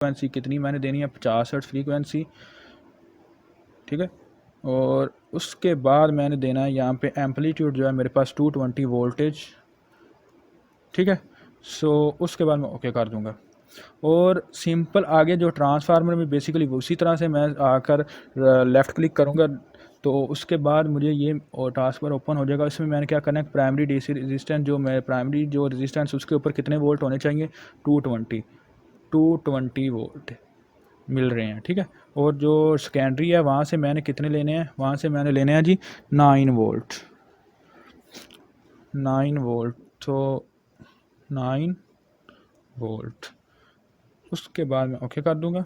Frequency कितनी मैंने देनी है, 50 हर्ट्ज़ फ्रीक्वेंसी, ठीक है। और उसके बाद मैंने देना है यहाँ पे एम्पलीट्यूड जो है मेरे पास 220 वोल्टेज, ठीक है। सो उसके बाद मैं ओके कर दूँगा। और सिंपल आगे जो ट्रांसफार्मर में बेसिकली उसी तरह से मैं आकर लेफ़्ट क्लिक करूँगा तो उसके बाद मुझे ये टास्क बार ओपन हो जाएगा। इसमें मैंने क्या करना है, प्राइमरी डीसी रेजिस्टेंस जो मैं प्राइमरी जो रेजिस्टेंस उसके ऊपर कितने वोल्ट होने चाहिए, 220 वोल्ट मिल रहे हैं, ठीक है। और जो सेकेंडरी है वहाँ से मैंने कितने लेने हैं, वहाँ से मैंने लेने हैं जी 9 वोल्ट, 9 वोल्ट, तो 9 वोल्ट। उसके बाद मैं ओके कर दूंगा।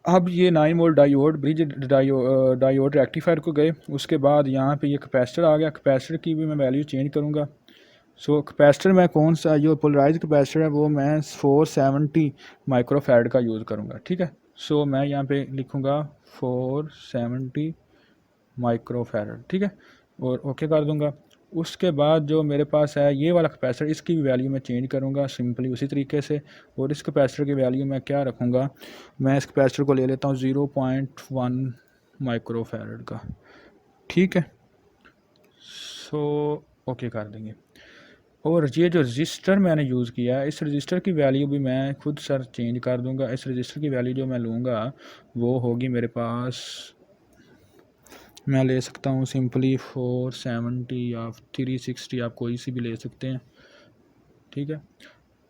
अब ये 9 volt diode bridge diode rectifier को गए। उसके बाद यहाँ पे ये कैपेसिटर आ गया, कैपेसिटर की भी मैं वैल्यू चेंज करूँगा। सो कैपेसिटर में कौन सा जो पोलराइज कैपेसिटर है वो मैं 470 माइक्रोफैरड का यूज़ करूँगा, ठीक है। सो मैं यहाँ पे लिखूँगा 470 माइक्रोफैरड, ठीक है, और ओके कर दूँगा। उसके बाद जो मेरे पास है ये वाला कैपेसिटर, इसकी भी वैल्यू मैं चेंज करूँगा सिंपली उसी तरीके से। और इस कैपेसिटर की वैल्यू मैं क्या रखूँगा, मैं इस कैपेसिटर को ले लेता हूँ 0.1 माइक्रोफैरड का, ठीक है। सो ओके कर देंगे। और ये जो रजिस्टर मैंने यूज़ किया है, इस रजिस्टर की वैल्यू भी मैं खुद सर चेंज कर दूँगा। इस रजिस्टर की वैल्यू जो मैं लूँगा वो होगी मेरे पास, मैं ले सकता हूँ सिंपली 470 या 360, आप कोई सी भी ले सकते हैं, ठीक है।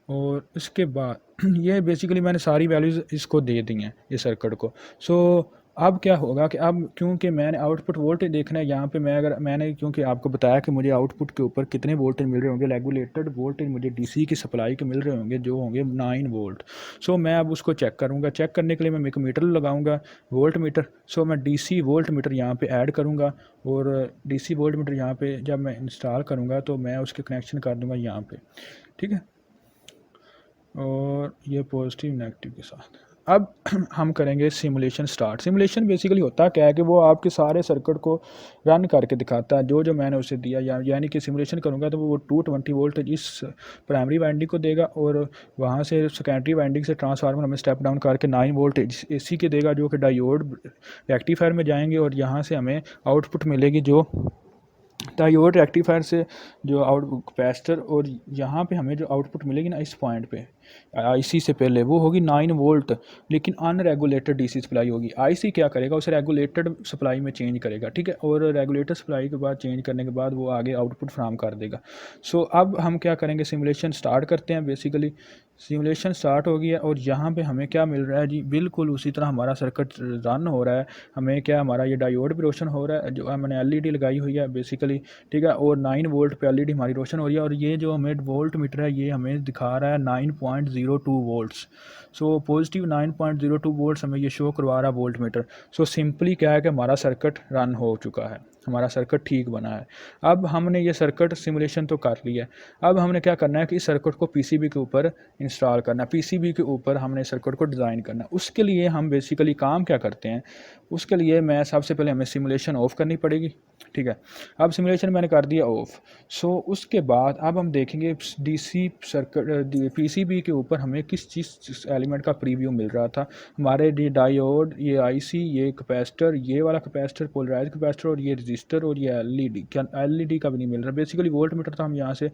और इसके बाद ये बेसिकली मैंने सारी वैल्यूज़ इसको दे दी हैं इस सर्किट को। सो अब क्या होगा कि अब क्योंकि मैंने आउटपुट वोल्टेज देखना है यहाँ पे, मैंने क्योंकि आपको बताया कि मुझे आउटपुट के ऊपर कितने वोल्टेज मिल रहे होंगे, रेगुलेटेड वोल्टेज मुझे डीसी की सप्लाई के मिल रहे होंगे जो होंगे 9 वोल्ट। सो मैं अब उसको चेक करूँगा, चेक करने के लिए मैं एक मीटर लगाऊंगा, वोल्ट मीटर। सो मैं डीसी वोल्ट मीटर यहाँ पे ऐड करूँगा और डीसी वोल्ट मीटर यहाँ पे जब मैं इंस्टॉल करूँगा तो मैं उसके कनेक्शन कर दूँगा यहाँ पे, ठीक है। और ये पॉजिटिव नेगेटिव के साथ अब हम करेंगे सिमुलेशन स्टार्ट। सिमुलेशन बेसिकली होता क्या है कि वो आपके सारे सर्किट को रन करके दिखाता है जो जो मैंने उसे दिया, यानी कि सिमुलेशन करूँगा तो वो 220 वोल्ट इस प्राइमरी वाइंडिंग को देगा और वहाँ से सेकेंडरी वाइंडिंग से ट्रांसफार्मर हमें स्टेप डाउन करके 9 वोल्ट एसी के देगा जो कि डायोड रेक्टिफायर में जाएंगे और यहाँ से हमें आउटपुट मिलेगी जो डायोड रेक्टिफायर से जो कैपेसिटर, और यहाँ पे हमें जो आउटपुट मिलेगी ना इस पॉइंट पे आईसी से पहले वो होगी 9 वोल्ट, लेकिन अनरेगुलेटेड डीसी सप्लाई होगी। आईसी क्या करेगा, उसे रेगुलेटेड सप्लाई में चेंज करेगा, ठीक है। और रेगुलेटर सप्लाई के बाद चेंज करने के बाद वो आगे आउटपुट फ्राहम कर देगा। सो अब हम क्या करेंगे, सिमुलेशन स्टार्ट करते हैं। बेसिकली सिमुलेशन स्टार्ट हो गया और यहाँ पे हमें क्या मिल रहा है जी, बिल्कुल उसी तरह हमारा सर्किट रन हो रहा है। हमें क्या, हमारा ये डायोड भी रोशन हो रहा है जो मैंने एलईडी लगाई हुई है बेसिकली, ठीक है। और 9 वोल्ट पे एलईडी हमारी रोशन हो रही है और ये जो हमें वोल्ट मीटर है ये हमें दिखा रहा है 9.02 वोल्ट्स। सो पॉजिटिव 9.02 वोल्ट्स हमें ये शो करवा रहा है वोल्ट मीटर। सो सिंपली क्या है कि हमारा सर्किट रन हो चुका है, हमारा सर्किट ठीक बना है। अब हमने ये सर्किट सिमुलेशन तो कर लिया है, अब हमने क्या करना है कि इस सर्किट को पीसीबी के ऊपर इंस्टॉल करना है, पीसीबी के ऊपर हमने सर्किट को डिज़ाइन करना है। उसके लिए हम बेसिकली काम क्या करते हैं, उसके लिए मैं सबसे पहले हमें सिमुलेशन ऑफ़ करनी पड़ेगी, ठीक है। अब सिमुलेशन मैंने कर दिया ऑफ़। सो उसके बाद अब हम देखेंगे डीसी सर्किट पीसीबी के ऊपर हमें किस चीज़ एलिमेंट का प्रीव्यू मिल रहा था। हमारे डायोड, ये आईसी, ये कैपेसिटर, ये वाला कैपेसिटर पोलराइज कैपेसिटर, और ये रजिस्टर, और ये एलईडी, क्या एलईडी का भी नहीं मिल रहा। बेसिकली वोल्ट मीटर तो हम यहाँ से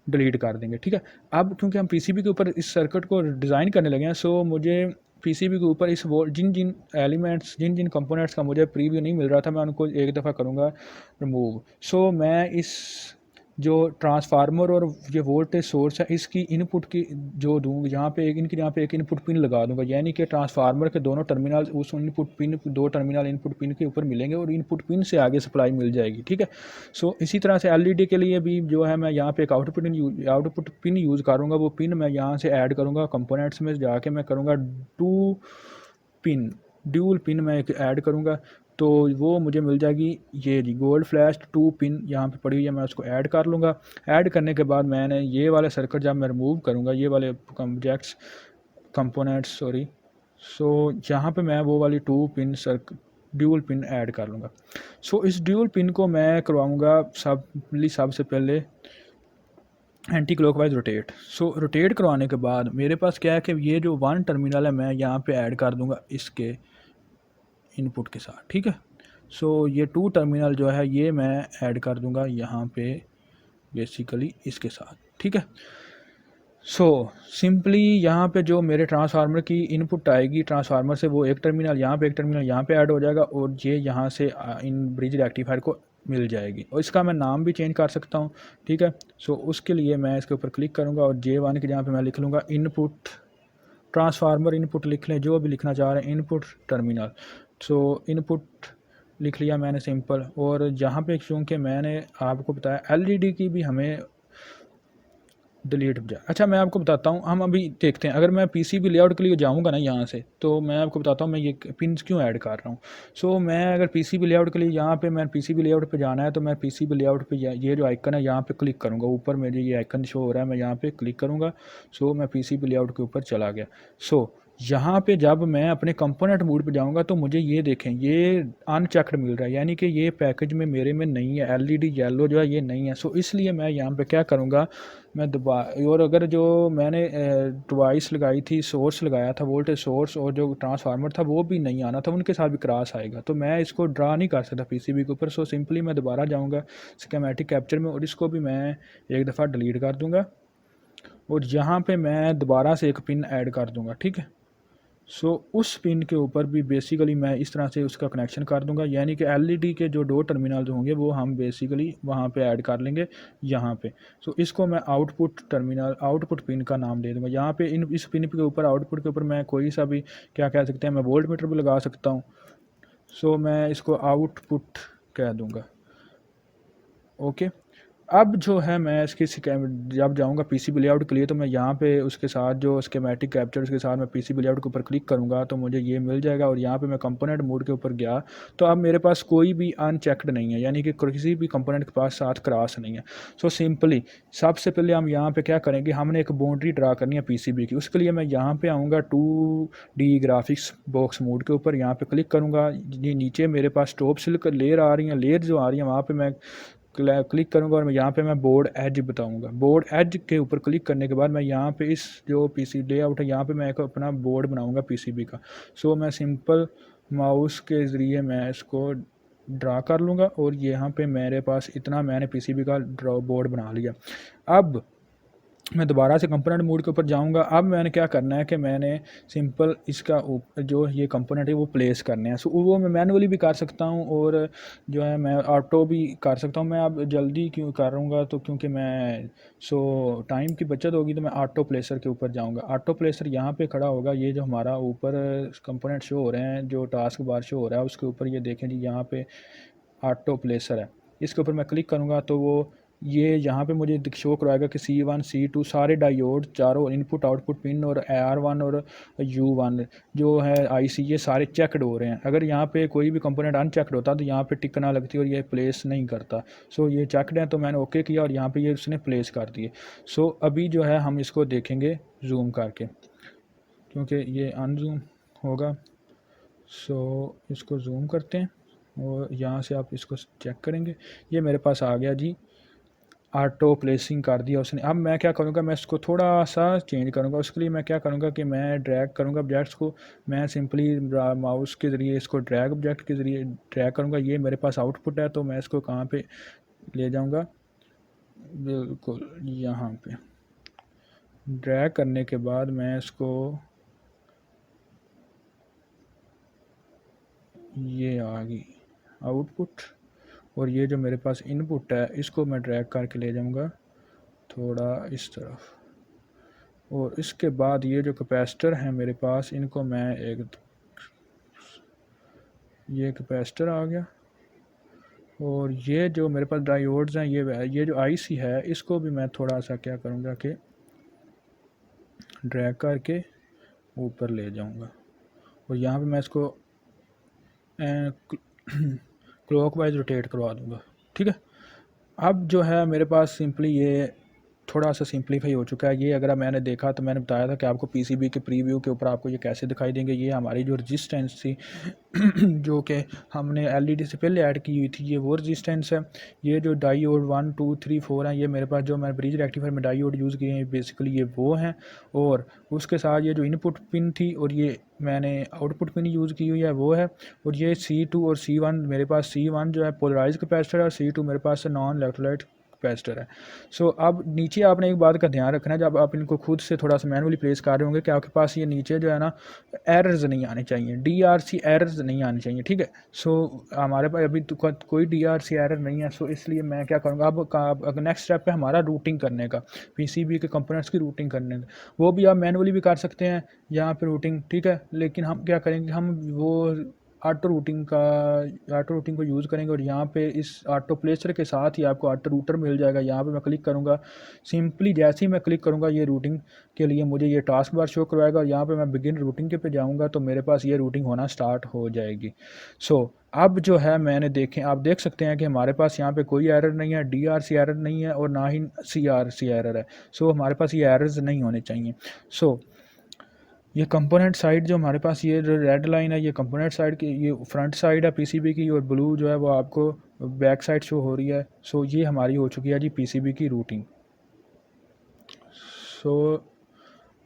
डिलीट कर देंगे, ठीक है। अब क्योंकि हम पीसीबी के ऊपर इस सर्किट को डिज़ाइन करने लगे हैं, सो मुझे पीसीबी के ऊपर इस वो जिन जिन एलिमेंट्स, जिन जिन कंपोनेंट्स का मुझे प्रीव्यू नहीं मिल रहा था मैं उनको एक दफ़ा करूँगा रिमूव। सो मैं इस जो ट्रांसफार्मर और ये वोल्टेज सोर्स है इसकी इनपुट की जो दूँगा यहाँ पे एक, इनकी यहाँ पे एक इनपुट पिन लगा दूँगा, यानी कि ट्रांसफार्मर के दोनों टर्मिनल उस इनपुट पिन, दो टर्मिनल इनपुट पिन के ऊपर मिलेंगे और इनपुट पिन से आगे सप्लाई मिल जाएगी, ठीक है। सो इसी तरह से एलईडी के लिए भी जो है मैं यहाँ पे एक आउटपुट पिन यूज़ करूँगा। वो पिन मैं यहाँ से ऐड करूँगा, कंपोनेंट्स में जाके मैं करूँगा ड्यूल पिन मैं एक ऐड करूँगा, तो वो मुझे मिल जाएगी ये जी गोल्ड फ्लैश 2 पिन यहाँ पे पड़ी हुई है, मैं उसको ऐड कर लूँगा। ऐड करने के बाद मैंने ये वाले सर्किट जब मैं रिमूव करूँगा, ये वाले ऑब्जेक्ट्स कंपोनेंट्स सॉरी, सो यहाँ पे मैं वो वाली 2 पिन ड्यूल पिन ऐड कर लूँगा। सो इस ड्यूल पिन को मैं करवाऊँगा सबसे पहले एंटी क्लॉकवाइज रोटेट। सो रोटेट करवाने के बाद मेरे पास क्या है कि ये जो वन टर्मिनल है मैं यहाँ पे ऐड कर दूँगा इसके इनपुट के साथ, ठीक है। सो ये टू टर्मिनल जो है ये मैं ऐड कर दूँगा यहाँ पे बेसिकली इसके साथ, ठीक है। सो सिंपली यहाँ पे जो मेरे ट्रांसफार्मर की इनपुट आएगी ट्रांसफार्मर से, वो एक टर्मिनल यहाँ पे, एक टर्मिनल यहाँ पे ऐड हो जाएगा और ये यहाँ से इन ब्रिज रेक्टिफायर को मिल जाएगी। और इसका मैं नाम भी चेंज कर सकता हूँ, ठीक है। सो उसके लिए मैं इसके ऊपर क्लिक करूँगा और J1 के जहाँ पे मैं लिख लूँगा इनपुट ट्रांसफार्मर इनपुट लिख लें, जो भी लिखना चाह रहे हैं, इनपुट टर्मिनल। सो इनपुट लिख लिया मैंने सिंपल। और यहाँ पे चूँकि मैंने आपको बताया एलईडी की भी हमें डिलीट जाए। अच्छा मैं आपको बताता हूँ, हम अभी देखते हैं अगर मैं पीसीबी लेआउट के लिए जाऊँगा ना यहाँ से, तो मैं आपको बताता हूँ मैं ये पिन्स क्यों ऐड कर रहा हूँ। सो मैं अगर पीसीबी लेआउट के लिए यहाँ पे मैं पीसीबी लेआउट पे जाना है तो मैं पीसीबी लेआउट पे ये जो आइकन है यहाँ पे क्लिक करूँगा, ऊपर मेरे ये आइकन शो हो रहा है, मैं यहाँ पे क्लिक करूँगा। सो मैं पीसीबी लेआउट के ऊपर चला गया। सो यहाँ पे जब मैं अपने कंपोनेंट मोड पे जाऊँगा तो मुझे ये देखें ये अनचेक्ड मिल रहा है, यानी कि ये पैकेज में मेरे में नहीं है, एलईडी येलो जो है ये नहीं है। सो इसलिए मैं यहाँ पे क्या करूँगा, मैं दोबारा, और अगर जो मैंने डिवाइस लगाई थी, सोर्स लगाया था वोल्टेज सोर्स, और जो ट्रांसफार्मर था वो भी नहीं आना था, उनके साथ भी क्रॉस आएगा, तो मैं इसको ड्रा नहीं कर सकता पीसीबी के ऊपर। सो सिंपली मैं दोबारा जाऊँगा स्कीमेटिक कैप्चर में और इसको भी मैं एक दफ़ा डिलीट कर दूँगा और यहाँ पे मैं दोबारा से एक पिन ऐड कर दूँगा, ठीक है। सो उस पिन के ऊपर भी बेसिकली मैं इस तरह से उसका कनेक्शन कर दूंगा, यानी कि एलईडी के जो दो टर्मिनल होंगे वो हम बेसिकली वहाँ पे ऐड कर लेंगे यहाँ पे। सो इसको मैं आउटपुट टर्मिनल, आउटपुट पिन का नाम दे दूंगा। यहाँ पे इस पिन के ऊपर, आउटपुट के ऊपर मैं कोई सा भी क्या कह सकते हैं, मैं वोल्ट मीटर भी लगा सकता हूँ। सो मैं इसको आउटपुट कह दूँगा, ओके। अब जो है मैं इसकी जब जाऊंगा पीसीबी लेआउट के लिए तो मैं यहाँ पे उसके साथ जो स्कीमेटिक कैप्चर के साथ मैं पीसीबी लेआउट के ऊपर क्लिक करूँगा तो मुझे ये मिल जाएगा। और यहाँ पे मैं कंपोनेंट मोड के ऊपर गया तो अब मेरे पास कोई भी अनचेक्ड नहीं है, यानी कि किसी भी कंपोनेंट के पास साथ क्रॉस नहीं है। सो सिंपली सबसे पहले हम यहाँ पे क्या करेंगे, हमने एक बाउंड्री ड्रा करनी है पीसीबी की। उसके लिए मैं यहाँ पे आऊँगा 2D ग्राफिक्स बॉक्स मोड के ऊपर, यहाँ पे क्लिक करूँगा। ये नीचे मेरे पास टॉप सिल्क लेयर आ रही है, लेयर जो आ रही है वहाँ पर मैं क्लिक करूँगा और मैं यहाँ पे मैं बोर्ड एज बताऊँगा। बोर्ड एज के ऊपर क्लिक करने के बाद मैं यहाँ पे इस जो पीसी लेआउट है यहाँ पे मैं एक अपना बोर्ड बनाऊँगा पीसीबी का। सो मैं सिंपल माउस के ज़रिए मैं इसको ड्रा कर लूँगा और यहाँ पे मेरे पास इतना मैंने पीसीबी का ड्रॉ बोर्ड बना लिया। अब मैं दोबारा से कंपोनेंट मोड के ऊपर जाऊंगा। अब मैंने क्या करना है कि मैंने सिंपल इसका जो ये कंपोनेंट है वो प्लेस करने हैं। सो वो मैं मैनुअली भी कर सकता हूँ और जो है मैं ऑटो भी कर सकता हूँ। मैं अब जल्दी क्यों कर रहूँगा तो क्योंकि मैं टाइम की बचत होगी तो मैं ऑटो प्लेसर के ऊपर जाऊँगा। ऑटो प्लेसर यहाँ पे खड़ा होगा, ये जो हमारा ऊपर कंपोनेंट शो हो रहे हैं, जो टास्क बार शो हो रहा है उसके ऊपर ये देखें जी, यहाँ पे ऑटो प्लेसर है। इसके ऊपर मैं क्लिक करूँगा तो वो ये यहाँ पे मुझे शो करवाएगा कि C1 C2 सारे डायोड, चारों इनपुट आउटपुट पिन और R1 और U1 जो है IC ये सारे चेकड हो रहे हैं। अगर यहाँ पे कोई भी कंपोनेंट अनचेकड होता तो यहाँ पे टिक ना लगती और ये प्लेस नहीं करता। सो ये चेकड है तो मैंने ओके किया और यहाँ पे ये उसने प्लेस कर दिए। सो अभी जो है हम इसको देखेंगे जूम करके, क्योंकि ये अनजूम होगा। सो इसको जूम करते हैं और यहाँ से आप इसको चेक करेंगे, ये मेरे पास आ गया जी, ऑटो प्लेसिंग कर दिया उसने। अब मैं क्या करूँगा, मैं इसको थोड़ा सा चेंज करूँगा। उसके लिए मैं क्या करूँगा कि मैं ड्रैग करूँगा ऑब्जेक्ट्स को। मैं सिंपली माउस के ज़रिए इसको ड्रैग ऑब्जेक्ट के ज़रिए ड्रैग करूँगा। ये मेरे पास आउटपुट है तो मैं इसको कहाँ पे ले जाऊँगा, बिल्कुल यहाँ पे ड्रैग करने के बाद मैं इसको, ये आ गई आउटपुट और ये जो मेरे पास इनपुट है इसको मैं ड्रैग करके ले जाऊँगा थोड़ा इस तरफ। और इसके बाद ये जो कैपेसिटर हैं मेरे पास, इनको मैं ये कैपेसिटर आ गया। और ये जो मेरे पास डायोड्स हैं, ये जो आईसी है इसको भी मैं थोड़ा सा क्या करूँगा कि ड्रैग करके ऊपर ले जाऊँगा और यहाँ पे मैं इसको क्लॉकवाइज रोटेट करवा दूँगा, ठीक है। अब जो है मेरे पास सिंपली ये थोड़ा सा सिंप्लीफाई हो चुका है। ये अगर मैंने देखा तो मैंने बताया था कि आपको पीसीबी के प्रीव्यू के ऊपर आपको ये कैसे दिखाई देंगे। ये हमारी जो रजिस्टेंस थी जो कि हमने एलईडी से पहले ऐड की हुई थी, ये वो रजिस्टेंस है। ये जो डायोड 1 2 3 4 हैं, ये मेरे पास जो मैं ब्रिज रेक्टिफायर में डायोड यूज़ किए हैं बेसिकली ये वो हैं। और उसके साथ ये जो इनपुट पिन थी और ये मैंने आउटपुट पिन यूज़ की हुई है वो है। और ये C2 और C1 मेरे पास, C1 जो है पोलराइज कैपेसिटर है और C2 मेरे पास नॉन इलेक्ट्रोलाइट कैपेसिटर है। सो अब नीचे आपने एक बात का ध्यान रखना है, जब आप इनको खुद से थोड़ा सा मैनुअली प्लेस कर रहे होंगे कि आपके पास ये नीचे जो है ना एरर्स नहीं आने चाहिए, DRC एरर्स नहीं आनी चाहिए, ठीक है। सो हमारे पास अभी तो कोई DRC एरर नहीं है। सो इसलिए मैं क्या करूँगा, अब नेक्स्ट स्टेप है हमारा रूटिंग करने का, PCB के कंपोनेंट्स की रूटिंग करने का। वो भी आप मैनुअली भी कर सकते हैं यहाँ पे रूटिंग, ठीक है। लेकिन हम क्या करेंगे, हम वो ऑटो रूटिंग को यूज़ करेंगे। और यहाँ पे इस ऑटो प्लेसर के साथ ही आपको ऑटो रूटर मिल जाएगा। यहाँ पे मैं क्लिक करूँगा, सिंपली जैसे ही मैं क्लिक करूँगा ये रूटिंग के लिए मुझे ये टास्क बार शो करवाएगा। और यहाँ पे मैं बिगिन रूटिंग के पे जाऊँगा तो मेरे पास ये रूटिंग होना स्टार्ट हो जाएगी। सो अब जो है मैंने देखें, आप देख सकते हैं कि हमारे पास यहाँ पे कोई एरर नहीं है, DRC एरर नहीं है और ना ही CRC एरर है। सो हमारे पास ये एरर्स नहीं होने चाहिए। सो ये कंपोनेंट साइड जो हमारे पास ये जो रेड लाइन है, ये कंपोनेंट साइड की, ये फ्रंट साइड है पीसीबी की, और ब्लू जो है वो आपको बैक साइड शो हो रही है। सो ये हमारी हो चुकी है जी पीसीबी की रूटिंग। सो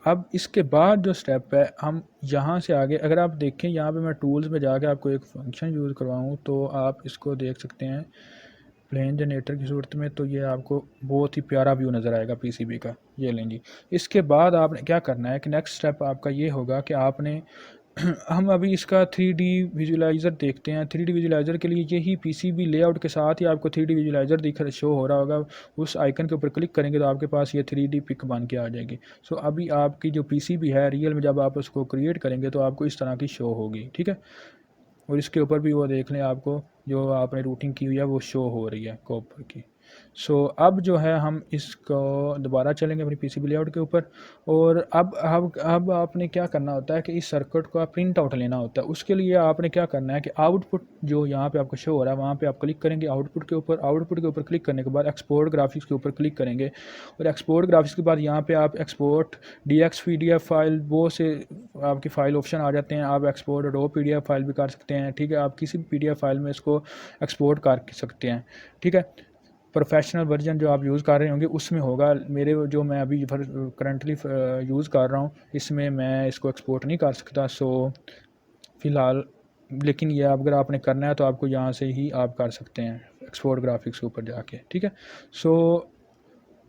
अब इसके बाद जो स्टेप है, हम यहाँ से आगे अगर आप देखें, यहाँ पे मैं टूल्स में जाके आपको एक फंक्शन यूज़ करवाऊँ तो आप इसको देख सकते हैं प्लेन जनरेटर की सूरत में। तो ये आपको बहुत ही प्यारा व्यू नज़र आएगा पीसीबी का। ये लें जी। इसके बाद आपने क्या करना है कि नेक्स्ट स्टेप आपका ये होगा कि आपने हम अभी इसका 3D विजुलाइज़र देखते हैं। 3D विजुलाइज़र के लिए यही पीसीबी लेआउट के साथ ही आपको 3D विजुलाइज़र दिख शो हो रहा होगा। उस आइकन के ऊपर क्लिक करेंगे तो आपके पास ये 3D पिक बन के आ जाएगी। सो अभी आपकी जो पीसीबी है रियल में जब आप उसको क्रिएट करेंगे तो आपको इस तरह की शो होगी, ठीक है। और इसके ऊपर भी वो देख लें, आपको जो आपने रूटिंग की हुई है वो शो हो रही है कॉपर की। सो अब जो है हम इसको दोबारा चलेंगे अपनी पीसीबी लेआउट के ऊपर। और अब आपने क्या करना होता है कि इस सर्किट को आप प्रिंट आउट लेना होता है। उसके लिए आपने क्या करना है कि आउटपुट जो यहाँ पे आपको शो हो रहा है वहाँ पे आप क्लिक करेंगे आउटपुट के ऊपर। आउटपुट के ऊपर क्लिक करने के बाद एक्सपोर्ट ग्राफिक्स के ऊपर क्लिक करेंगे। और एक्सपोर्ट ग्राफिक्स के बाद यहाँ पे आप एक्सपोर्ट DX PDF फाइल, वो से आपकी फ़ाइल ऑप्शन आ जाते हैं। आप एक्सपोर्ट रो PDF फाइल भी कर सकते हैं, ठीक है। आप किसी भी PDF फाइल में इसको एक्सपोर्ट कर सकते हैं, ठीक है। प्रोफेशनल वर्जन जो आप यूज़ कर रहे होंगे उसमें होगा। मेरे जो मैं अभी करंटली यूज़ कर रहा हूँ इसमें मैं इसको एक्सपोर्ट नहीं कर सकता। सो फ़िलहाल, लेकिन ये अगर आपने करना है तो आपको यहाँ से ही आप कर सकते हैं एक्सपोर्ट ग्राफिक्स के ऊपर जाके, ठीक है। सो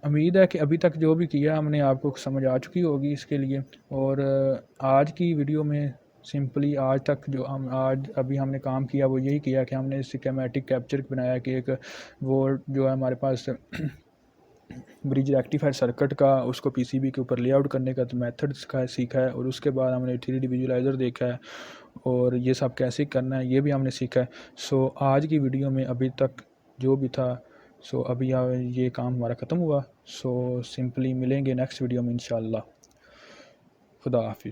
उम्मीद है कि अभी तक जो भी किया हमने आपको समझ आ चुकी होगी इसके लिए। और आज की वीडियो में सिंपली आज तक जो हम आज अभी हमने काम किया वो यही किया कि हमने सिस्टमैटिक कैप्चर बनाया कि एक वो जो है हमारे पास ब्रिज रेक्टिफायर सर्किट का, उसको पीसीबी के ऊपर लेआउट करने का तो मेथड सीखा है। और उसके बाद हमने 3D विजुलाइज़र देखा है और ये सब कैसे करना है ये भी हमने सीखा है। सो आज की वीडियो में अभी तक जो भी था, सो अभी ये काम हमारा ख़त्म हुआ। सो सिंपली मिलेंगे नेक्स्ट वीडियो में इंशाल्लाह। खुदा हाफिज़।